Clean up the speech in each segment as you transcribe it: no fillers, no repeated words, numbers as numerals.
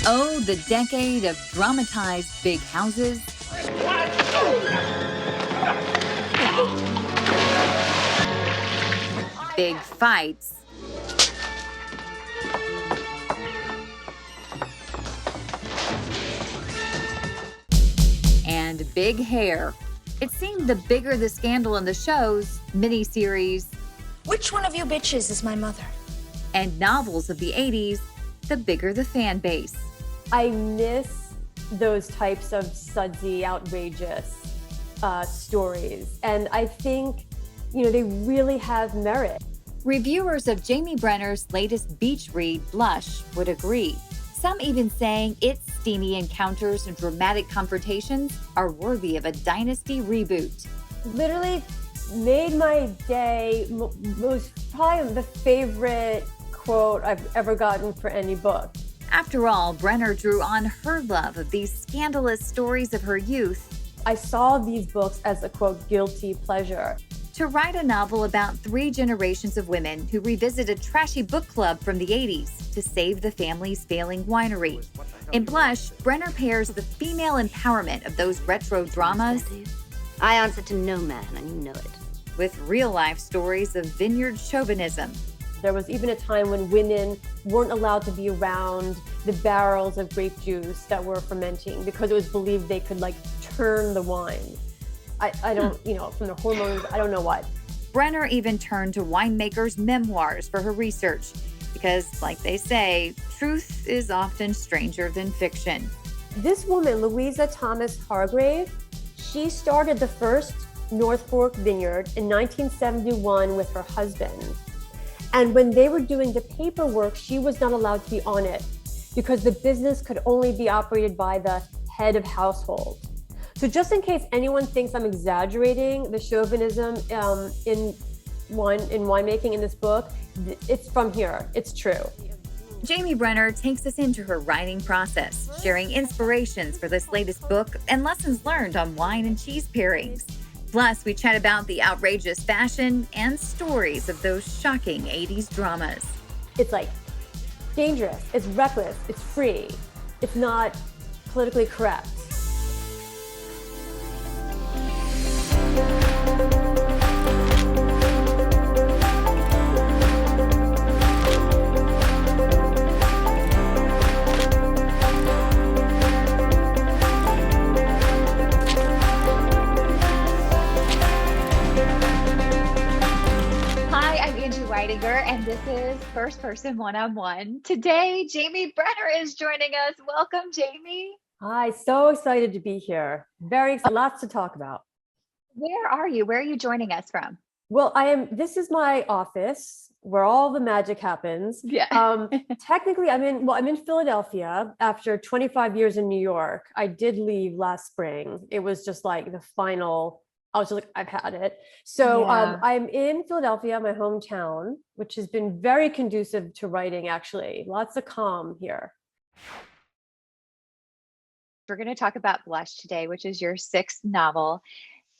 Oh, the decade of dramatized big houses, big fights, and big hair. It seemed the bigger the scandal in the shows, miniseries, Which one of you bitches is my mother? and novels of the 80s, the bigger the fan base. I miss those types of sudsy, outrageous stories. And I think, they really have merit. Reviewers of Jamie Brenner's latest beach read, Blush, would agree. Some even saying its steamy encounters and dramatic confrontations are worthy of a Dynasty reboot. Literally made my day. Was probably the favorite quote I've ever gotten for any book. After all, Brenner drew on her love of these scandalous stories of her youth I saw these books as a, quote, guilty pleasure. to write a novel about 3 generations of women who revisit a trashy book club from the 80s to save the family's failing winery. In Blush, Brenner pairs the female empowerment of those retro dramas I answer to no man, and you know it. with real-life stories of vineyard chauvinism. There was even a time when women weren't allowed to be around the barrels of grape juice that were fermenting because it was believed they could turn the wine. I don't, from the hormones, I don't know what. Brenner even turned to winemakers' memoirs for her research because, like they say, truth is often stranger than fiction. This woman, Louisa Thomas Hargrave, she started the first North Fork vineyard in 1971 with her husband. And when they were doing the paperwork, she was not allowed to be on it because the business could only be operated by the head of household. So just in case anyone thinks I'm exaggerating the chauvinism in winemaking in this book, it's from here. It's true. Jamie Brenner takes us into her writing process, sharing inspirations for this latest book and lessons learned on wine and cheese pairings. Plus, we chat about the outrageous fashion and stories of those shocking 80s dramas. It's dangerous, it's reckless, it's free, it's not politically correct. And this is First Person One-on-One. Today, Jamie Brenner is joining us. Welcome, Jamie. Hi, so excited to be here. Very excited, lots to talk about. Where are you? Where are you joining us from? Well, this is my office where all the magic happens. Yeah. Technically, I'm in Philadelphia after 25 years in New York. I did leave last spring. It was just the final. I was just I've had it. So Yeah. I'm in Philadelphia, my hometown, which has been very conducive to writing, actually. Lots of calm here. We're going to talk about Blush today, which is your 6th novel.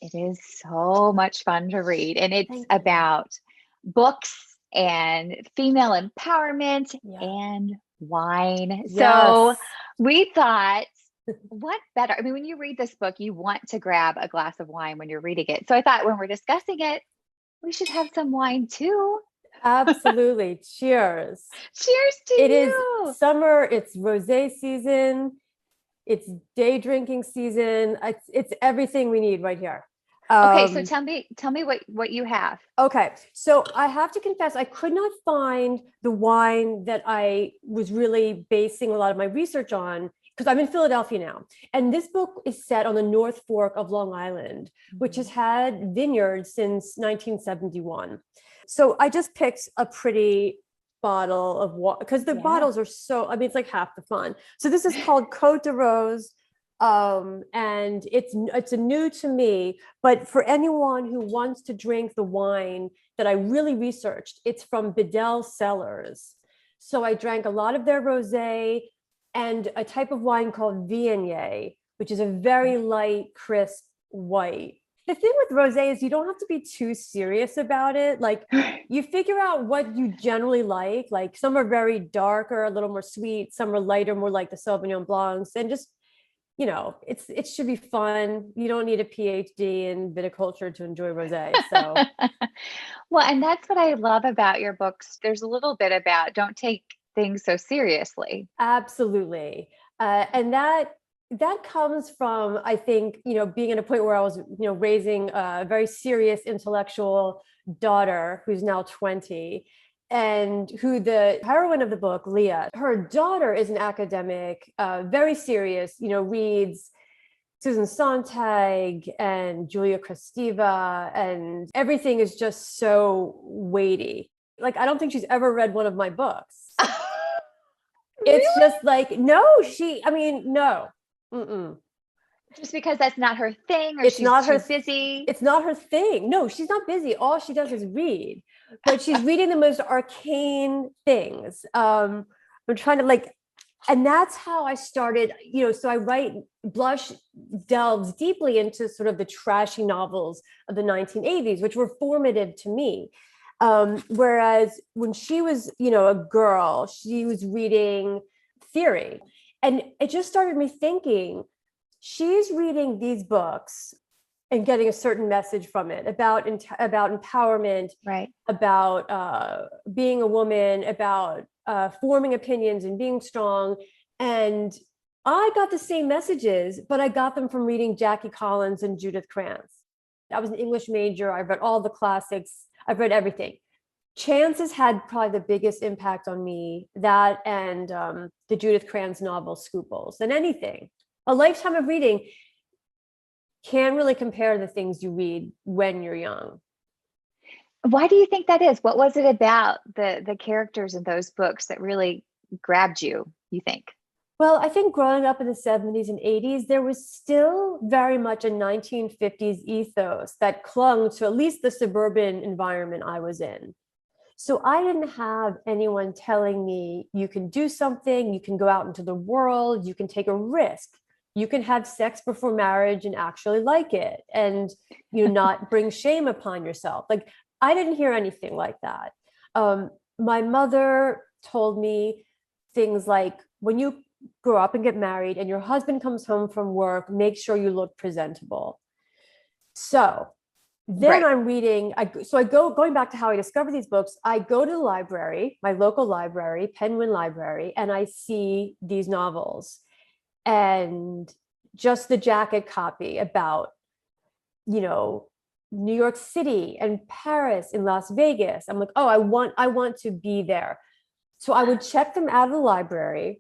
It is so much fun to read. And it's about books and female empowerment and wine. Yes. So we thought, what better? I mean, when you read this book, you want to grab a glass of wine when you're reading it. So I thought when we're discussing it, we should have some wine too. Absolutely. Cheers. Cheers to It you. is summer. It's rosé season. It's day drinking season. It's everything we need right here. Okay, so tell me what you have. Okay, so I have to confess, I could not find the wine that I was really basing a lot of my research on because I'm in Philadelphia now. And this book is set on the North Fork of Long Island, which has had vineyards since 1971. So I just picked a pretty bottle of water because the bottles are it's half the fun. So this is called Côte de Rose. And it's a new to me, but for anyone who wants to drink the wine that I really researched, it's from Bedell Cellars. So I drank a lot of their rosé and a type of wine called Viognier, which is a very light, crisp white. The thing with rosé is you don't have to be too serious about it. Like you figure out what you generally like. Like some are very darker, a little more sweet. Some are lighter, more like the Sauvignon Blancs. And just, it should be fun. You don't need a PhD in viticulture to enjoy rosé. So Well, and that's what I love about your books. There's a little bit about don't take things so seriously. absolutely. And that comes from, I think, being at a point where I was, raising a very serious intellectual daughter who's now 20, and who the heroine of the book, Leah, her daughter is an academic, very serious, reads Susan Sontag and Julia Kristeva, and everything is just so weighty. Like, I don't think she's ever read one of my books. It's just like, no. Mm-mm. Just because that's not her thing, or It's she's not too her busy. It's not her thing. No, she's not busy. All she does is read, but she's reading the most arcane things. I'm trying to and that's how I started, so I write, Blush delves deeply into sort of the trashy novels of the 1980s, which were formative to me. Whereas when she was, a girl, she was reading theory. And it just started me thinking, she's reading these books and getting a certain message from it about empowerment, Right. about being a woman, about forming opinions and being strong. And I got the same messages, but I got them from reading Jackie Collins and Judith Krantz. I was an English major. I read all the classics. I've read everything. Chance has had probably the biggest impact on me, that and the Judith Krantz novel, Scruples, than anything. A lifetime of reading can't really compare the things you read when you're young. Why do you think that is? What was it about the characters in those books that really grabbed you think? Well, I think growing up in the 70s and 80s, there was still very much a 1950s ethos that clung to at least the suburban environment I was in. So I didn't have anyone telling me you can do something, you can go out into the world, you can take a risk, you can have sex before marriage and actually like it, and not bring shame upon yourself. Like, I didn't hear anything like that. My mother told me things like, when you grow up and get married and your husband comes home from work, make sure you look presentable. So then I'm reading, going back to how I discovered these books, I go to the library, my local library, Penguin Library, and I see these novels and just the jacket copy about, New York City and Paris and Las Vegas. I'm like, oh, I want to be there. So I would check them out of the library,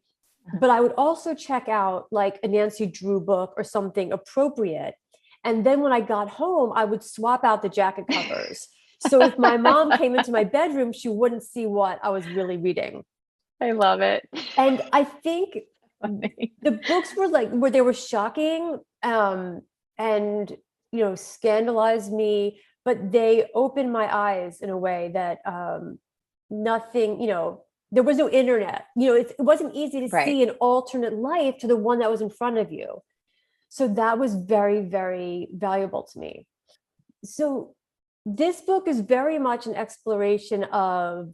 but I would also check out like a Nancy Drew book or something appropriate. And then when I got home, I would swap out the jacket covers. So if my mom came into my bedroom, she wouldn't see what I was really reading. I love it. And I think the books were they were shocking, and scandalized me, but they opened my eyes in a way that nothing, there was no internet. It wasn't easy to see an alternate life to the one that was in front of you. So that was very, very valuable to me. So this book is very much an exploration of,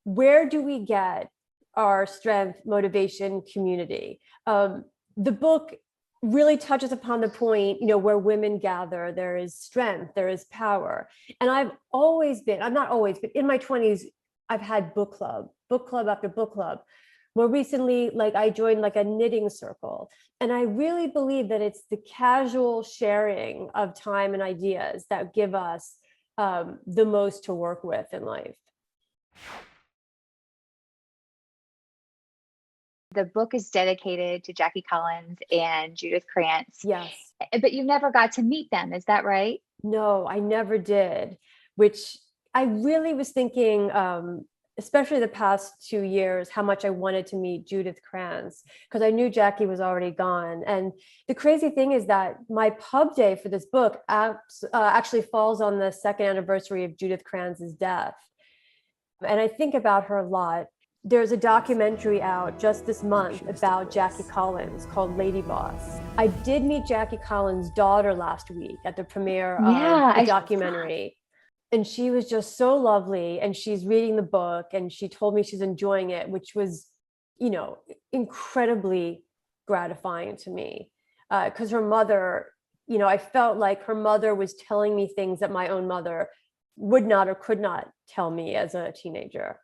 where do we get our strength, motivation, community? The book really touches upon the point, where women gather, there is strength, there is power. And I'm not always, but in my 20s, I've had book club after book club. More recently, I joined a knitting circle. And I really believe that it's the casual sharing of time and ideas that give us the most to work with in life. The book is dedicated to Jackie Collins and Judith Krantz. Yes. But you never got to meet them, is that right? No, I never did, which I really was thinking, especially the past 2 years, how much I wanted to meet Judith Krantz, because I knew Jackie was already gone. And the crazy thing is that my pub day for this book actually falls on the second anniversary of Judith Krantz's death. And I think about her a lot. There's a documentary out just this month about Jackie Collins called Lady Boss. I did meet Jackie Collins' daughter last week at the premiere of the documentary. And she was just so lovely. And she's reading the book and she told me she's enjoying it, which was, incredibly gratifying to me. Because her mother, I felt like her mother was telling me things that my own mother would not or could not tell me as a teenager.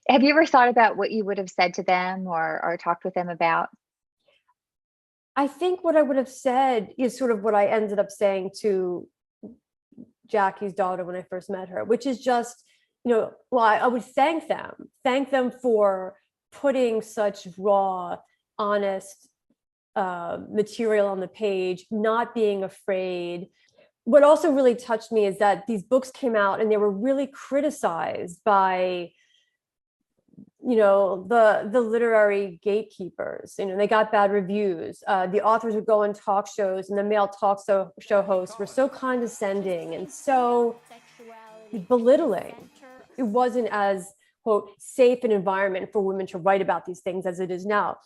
Have you ever thought about what you would have said to them or talked with them about? I think what I would have said is sort of what I ended up saying to Jackie's daughter when I first met her, which is just, I would thank them for putting such raw, honest material on the page, not being afraid. What also really touched me is that these books came out and they were really criticized by the literary gatekeepers. They got bad reviews. The authors would go on talk shows and the male talk show hosts were so condescending and so belittling. It wasn't as, quote, safe an environment for women to write about these things as it is now.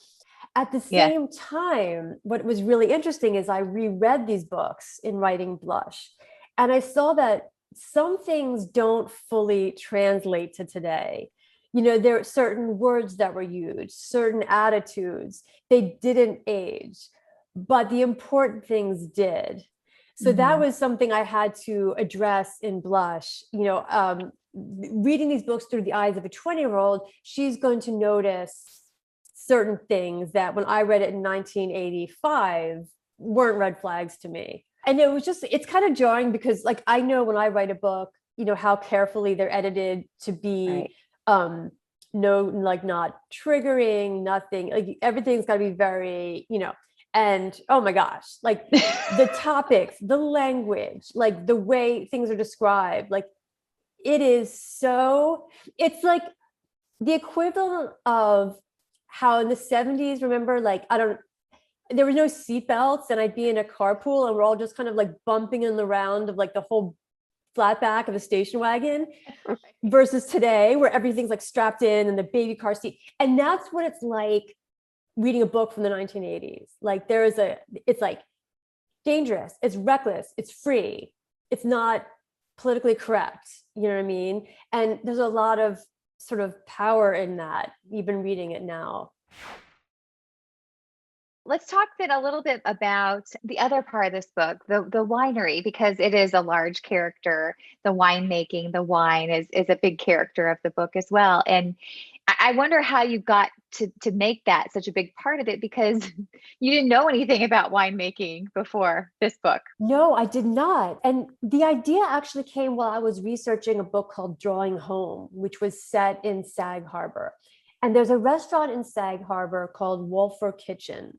At the same time, what was really interesting is I reread these books in writing Blush, and I saw that some things don't fully translate to today. There are certain words that were used, certain attitudes, they didn't age, but the important things did. So that was something I had to address in Blush. Reading these books through the eyes of a 20-year-old, she's going to notice certain things that when I read it in 1985 weren't red flags to me. And it's kind of jarring because I know when I write a book, how carefully they're edited to be not triggering, nothing, everything's got to be very, and oh my gosh, the topics, the language, the way things are described, it's like the equivalent of how in the 70s, remember, there were no seatbelts and I'd be in a carpool and we're all just kind of bumping in the round of the whole flat back of a station wagon versus today where everything's strapped in and the baby car seat. And that's what it's like reading a book from the 1980s. It's dangerous, it's reckless, it's free, it's not politically correct. You know what I mean? And there's a lot of sort of power in that, even reading it now. Let's talk then a little bit about the other part of this book, the winery, because it is a large character. The winemaking, the wine is a big character of the book as well. And I wonder how you got to make that such a big part of it, because you didn't know anything about winemaking before this book. No, I did not. And the idea actually came while I was researching a book called Drawing Home, which was set in Sag Harbor. And there's a restaurant in Sag Harbor called Wolfer Kitchen.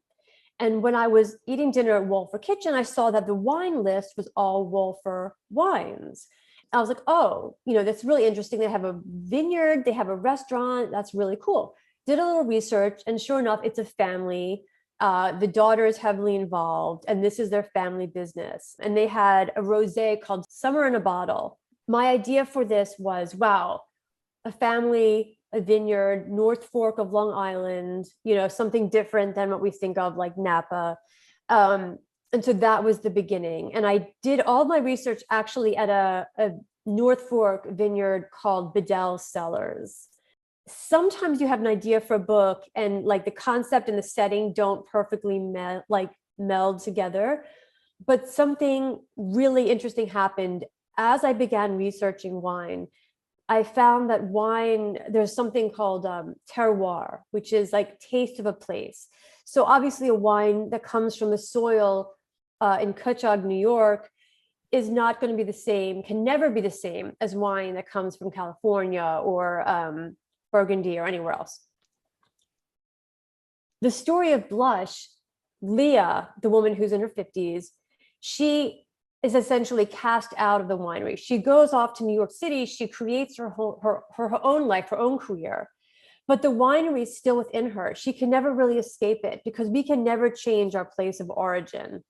And when I was eating dinner at Wolfer Kitchen, I saw that the wine list was all Wolfer wines. I was like, oh, that's really interesting. They have a vineyard, they have a restaurant. That's really cool. Did a little research, and sure enough, it's a family. The daughter is heavily involved, and this is their family business. And they had a rosé called Summer in a Bottle. My idea for this was, wow, a family, a vineyard, North Fork of Long Island, something different than what we think of like Napa. And so that was the beginning. And I did all my research actually at a North Fork vineyard called Bedell Cellars. Sometimes you have an idea for a book and the concept and the setting don't perfectly meld together, but something really interesting happened as I began researching wine. I found that wine, there's something called terroir, which is taste of a place. So obviously a wine that comes from the soil in Cutchogue, New York, is not going to be the same, can never be the same as wine that comes from California or Burgundy or anywhere else. The story of Blush, Leah, the woman who's in her 50s, she is essentially cast out of the winery. She goes off to New York City. She creates her own life, her own career. But the winery is still within her. She can never really escape it because we can never change our place of origin.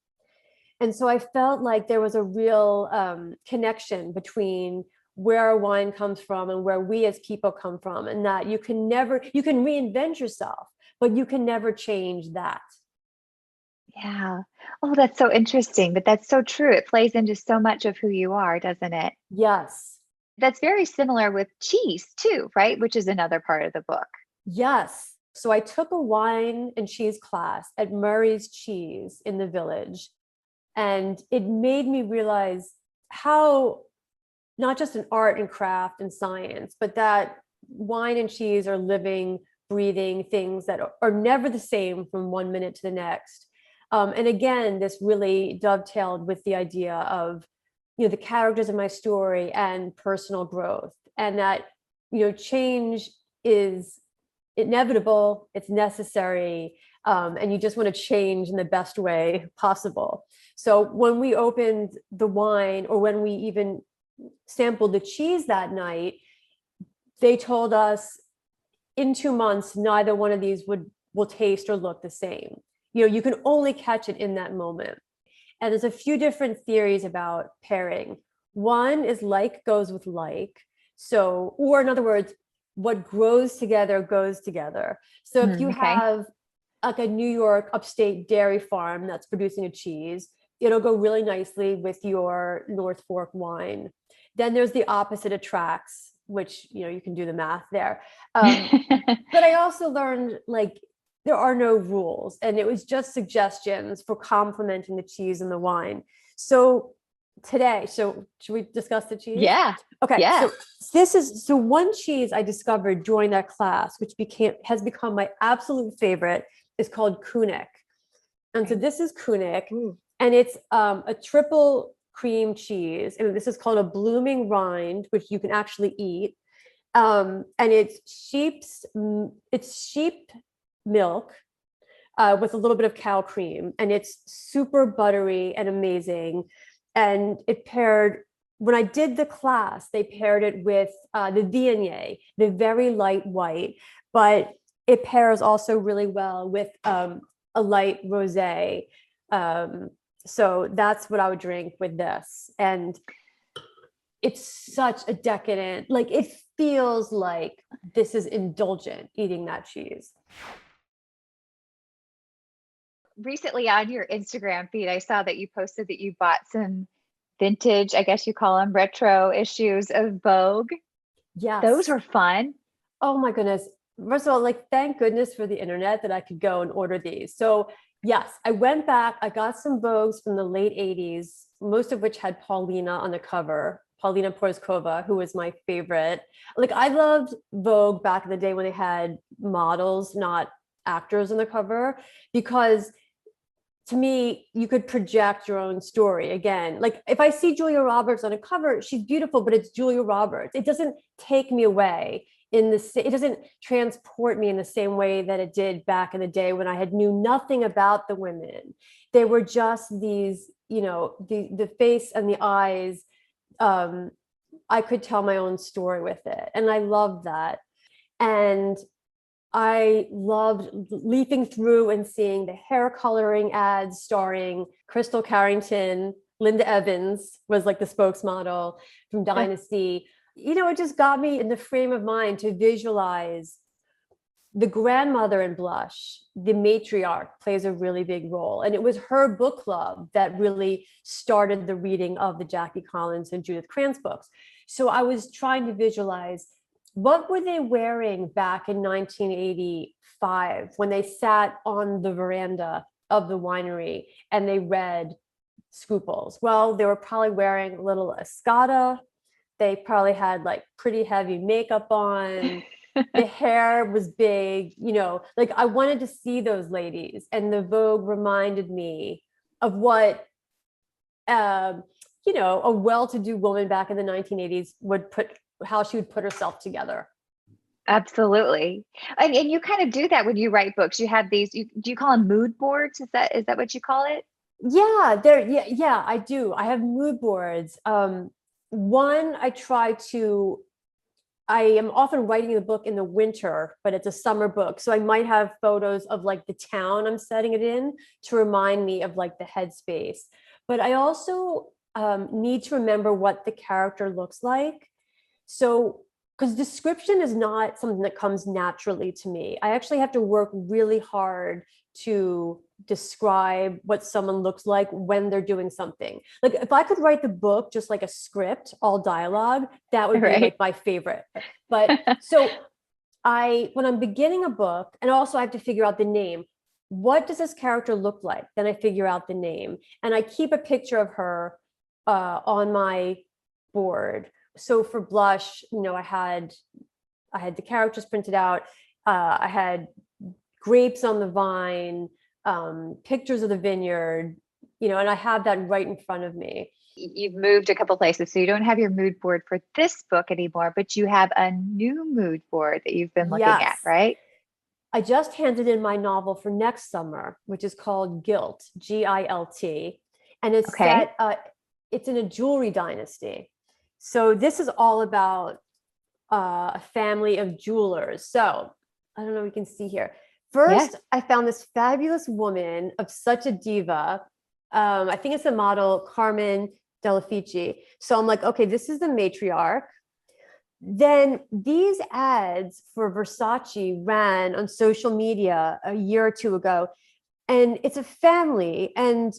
And so I felt like there was a real connection between where a wine comes from and where we as people come from, and that you can reinvent yourself, but you can never change that. Yeah. Oh, that's so interesting, but that's so true. It plays into so much of who you are, doesn't it? Yes. That's very similar with cheese too, right? Which is another part of the book. Yes. So I took a wine and cheese class at Murray's Cheese in the Village, and it made me realize how not just an art and craft and science, but that wine and cheese are living, breathing things that are never the same from one minute to the next. And again, this really dovetailed with the idea of, the characters in my story and personal growth, and that, change is inevitable, it's necessary, and you just want to change in the best way possible. So when we opened the wine, or when we even sampled the cheese that night, they told us in 2 months, neither one of these will taste or look the same. You can only catch it in that moment. And there's a few different theories about pairing. One is like goes with like. So, or in other words, what grows together goes together. So if you have like a New York upstate dairy farm that's producing a cheese, it'll go really nicely with your North Fork wine. Then there's the opposite attracts, which, you can do the math there. But I also learned, like, there are no rules, and it was just suggestions for complementing the cheese and the wine. So should we discuss the cheese? Yeah. Okay. Yeah. So one cheese I discovered during that class, which has become my absolute favorite, is called Kunik. And so this is Kunik, and it's a triple cream cheese, and this is called a blooming rind, which you can actually eat. And it's sheep milk with a little bit of cow cream, and it's super buttery and amazing. And when I did the class, they paired it with the Viognier, the very light white, but it pairs also really well with a light rosé. So that's what I would drink with this. And it's such a decadent, like, it feels like this is indulgent eating that cheese. Recently on your Instagram feed, I saw that you posted that you bought some vintage, I guess you call them retro issues of Vogue. Yes. Those were fun. Oh my goodness. First of all, like, thank goodness for the internet that I could go and order these. So yes, I went back, I got some Vogues from the late 80s, most of which had Paulina on the cover. Paulina Porizkova, who was my favorite. Like, I loved Vogue back in the day when they had models, not actors on the cover, because to me, you could project your own story. Again, like, if I see Julia Roberts on a cover, she's beautiful, but it's Julia Roberts. It doesn't take me away it doesn't transport me in the same way that it did back in the day when I knew nothing about the women. They were just these, the face and the eyes. I could tell my own story with it. And I loved that. And I loved leafing through and seeing the hair coloring ads starring Crystal Carrington. Linda Evans was like the spokesmodel from Dynasty. It just got me in the frame of mind to visualize the grandmother in Blush. The matriarch plays a really big role. And it was her book club that really started the reading of the Jackie Collins and Judith Krantz books. So I was trying to visualize, what were they wearing back in 1985 when they sat on the veranda of the winery and they read Scruples? Well, they were probably wearing a little Escada. They probably had like pretty heavy makeup on. The hair was big, like, I wanted to see those ladies. And the Vogue reminded me of what, a well-to-do woman back in the 1980s how she would put herself together. Absolutely. And you kind of do that when you write books. You have these, do you call them mood boards? Is that what you call it? Yeah, I do. I have mood boards. One, I am often writing the book in the winter, but it's a summer book. So I might have photos of like the town I'm setting it in to remind me of like the headspace. But I also need to remember what the character looks like. So, because description is not something that comes naturally to me. I actually have to work really hard to describe what someone looks like when they're doing something. Like if I could write the book just like a script, all dialogue, that would be Right. like my favorite. But so when I'm beginning a book, and also I have to figure out the name. What does this character look like? Then I figure out the name, and I keep a picture of her on my board. So for Blush, I had the characters printed out. I had grapes on the vine, pictures of the vineyard, and I have that right in front of me. You've moved a couple places, so you don't have your mood board for this book anymore, but you have a new mood board that you've been looking at, right? I just handed in my novel for next summer, which is called Gilt, Gilt, and it's set. It's in a jewelry dynasty. So this is all about a family of jewelers. So I don't know if we can see here. First, I found this fabulous woman of such a diva. I think it's the model Carmen Delafici. So I'm like, okay, this is the matriarch. Then these ads for Versace ran on social media a year or two ago. And it's a family. And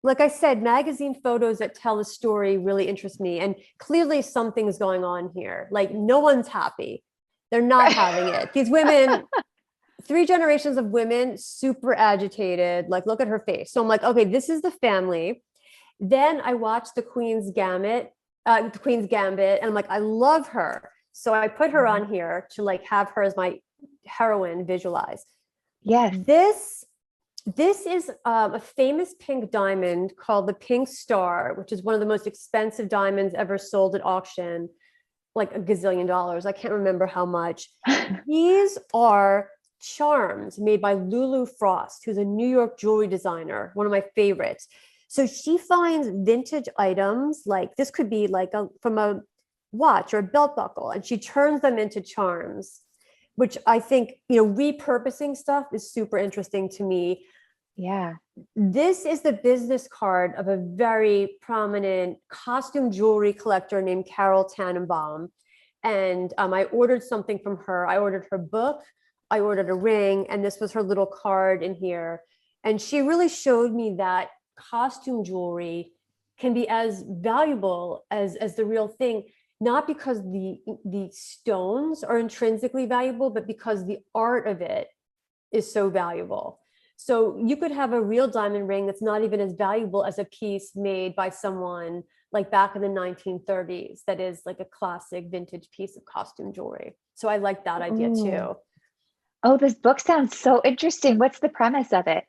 like I said, magazine photos that tell a story really interest me. And clearly something's going on here. Like no one's happy. They're not having it. These women, 3 generations of women, super agitated. Like, look at her face. So I'm like, okay, this is the family. Then I watched the Queen's Gambit, and I'm like, I love her. So I put her on here to like have her as my heroine visualized. Yes. This is a famous pink diamond called the Pink Star, which is one of the most expensive diamonds ever sold at auction, like $1 gazillion. I can't remember how much. These are charms made by Lulu Frost, who's a New York jewelry designer, one of my favorites. So she finds vintage items, like this could be like from a watch or a belt buckle, and she turns them into charms, which I think, repurposing stuff is super interesting to me. Yeah. This is the business card of a very prominent costume jewelry collector named Carol Tannenbaum. And I ordered something from her. I ordered her book, I ordered a ring, and this was her little card in here. And she really showed me that costume jewelry can be as valuable as the real thing, not because the stones are intrinsically valuable, but because the art of it is so valuable. So you could have a real diamond ring that's not even as valuable as a piece made by someone like back in the 1930s that is like a classic vintage piece of costume jewelry. So I like that idea too. Oh, this book sounds so interesting. What's the premise of it?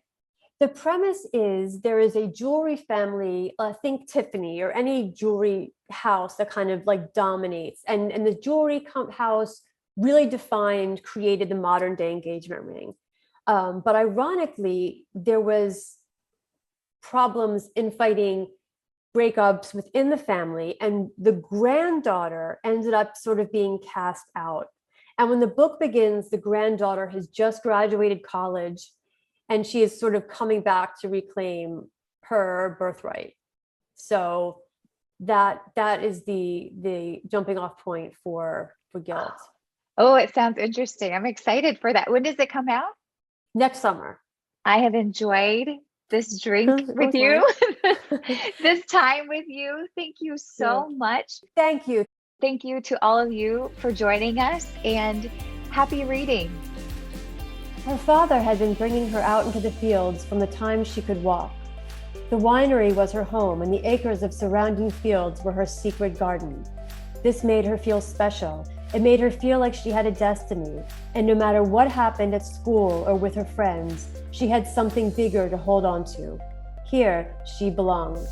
The premise is there is a jewelry family, think Tiffany or any jewelry house that kind of like dominates. And the jewelry house really created the modern day engagement ring. But ironically, there was problems, infighting, breakups within the family. And the granddaughter ended up sort of being cast out. And when the book begins, the granddaughter has just graduated college, and she is sort of coming back to reclaim her birthright. So that is the jumping off point for Gilt. Oh, it sounds interesting. I'm excited for that. When does it come out? Next summer. I have enjoyed this drink with you, this time with you. Thank you so much. Thank you. Thank you to all of you for joining us, and happy reading. Her father had been bringing her out into the fields from the time she could walk. The winery was her home, and the acres of surrounding fields were her secret garden. This made her feel special. It made her feel like she had a destiny, and no matter what happened at school or with her friends, she had something bigger to hold on to. Here, she belonged.